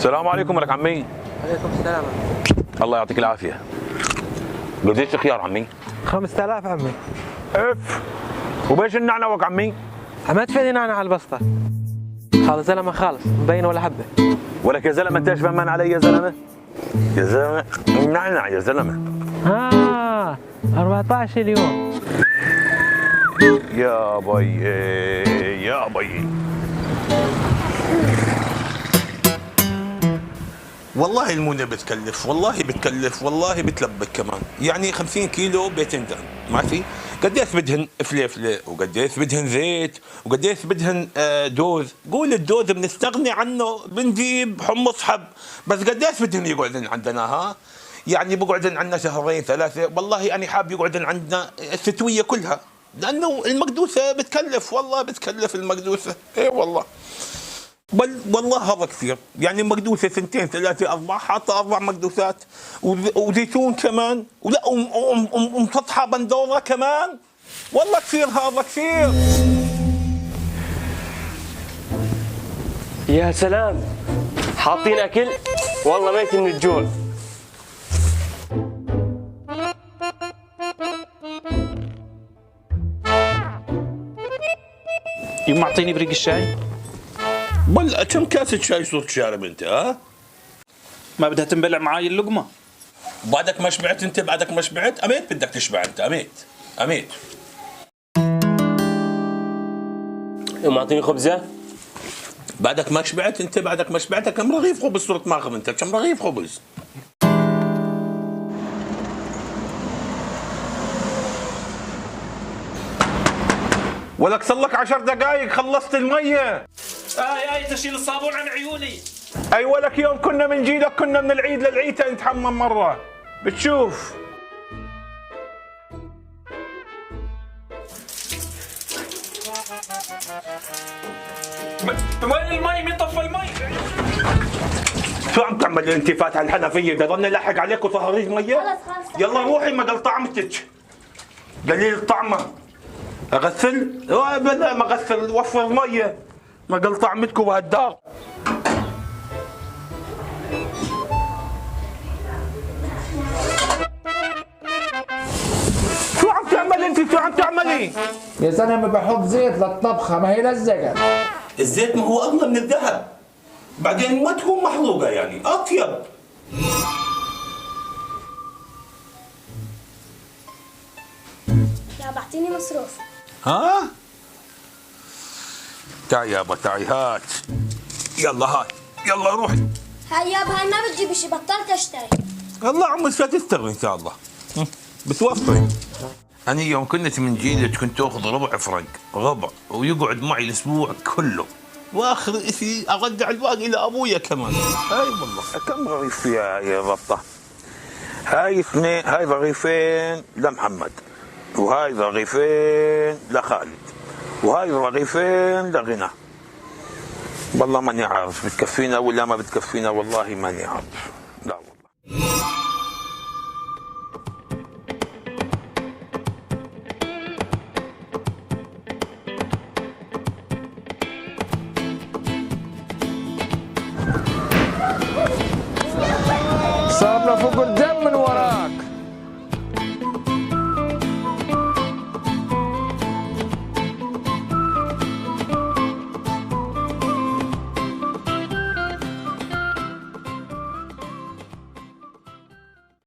السلام عليكم ولك عمي. عليكم السلام. الله يعطيك العافية. قديش خيار عمي؟ 5000 عمي. اف وبيش النعنع وك عمي؟ ما تفيدي نعنع على البسطة. هذا زلمة خالص مبين ولا حبة. ولك يا زلمة انت ايش فهمان علي يا زلمة؟ يا زلمة نعنع يا زلمة. 14 اليوم. يا بي يا بي. والله المونة بتكلف، والله بتكلف، والله بتلبك كمان. يعني 50 كيلو بيتنجان ما في. قديش بدهن فليفله، وقديش بدهن زيت، وقديش بدهن دوز. قول الدوز بنستغني عنه، بنجيب حمص حب، بس قديش بدهن يقعدن عندنا ها؟ يعني بقعدن عندنا شهرين ثلاثة. والله أنا حاب يقعدن عندنا الشتوية كلها، لأنه المقدوسة بتكلف، والله بتكلف المقدوسة. إيه والله. والله هذا كثير. يعني مقدوسه سنتين ثلاثه اربع، حاطه 4 مقدوسات وزيتون كمان، ولا ومسطحه بندوره كمان. والله كثير، هذا كثير. يا سلام، حاطين اكل والله ميت من الجوع. يما اعطيني بريق الشاي. بل كم كاسه شاي صرت شارب انت ها؟ ما بدها تنبلع معاي اللقمه. بعدك ما شبعت انت، بعدك ما شبعت. اميت بدك تشبع انت، اميت. يما اعطيني خبزه. بعدك ما شبعت انت، بعدك ما شبعت. كم رغيف خبز صرت ماخذ انت؟ كم رغيف خبز؟ ولك صار لك 10 دقائق خلصت الميه. يا تشيل الصابون عن عيوني. اي ولك يوم كنا من جيلك، كنا من العيد للعيد نتحمم مره. بتشوف. وين المي؟ مين طفى المي؟ شو عم تعمل انت فاتحه الحنفيه؟ بدنا ضلني لاحق عليك وصهريج ميه؟ يلا روحي ما قال طعمتك. قليل الطعمه. اغسل؟ بلا ما اغسل، وفر ميه. ما قال طعمتكم بهالدار. شو عم تعمل انت؟ شو عم تعملي؟ يا زلمه بحط زيت للطبخه، ما هي لزقت. الزيت ما هو اغلى من الذهب. بعدين ما تكون محروقه، يعني اطيب. يا بعطيني مصروف. ها؟ تعي يابا تعي، هات. يلا هات، يلا روحي. هاي يابا، هاي ما بتجيب شي، بطلت اشتري. الله عمو ستستغني ان شاء الله. بتوفري. أنا يوم كنت من جيلك كنت آخذ ربع فرنك، ربع، ويقعد معي الأسبوع كله، وآخر شيء أرجع الباقي لأبويا كمان. هاي والله. كم رغيف يا بطة؟ هاي اثنين، هاي رغيفين لمحمد، وهاي رغيفين لخالد، وهاي رغيفين لغنى. والله ماني عارف بتكفينا ولا ما بتكفينا، والله ماني عارف. لا والله. صارنا فوق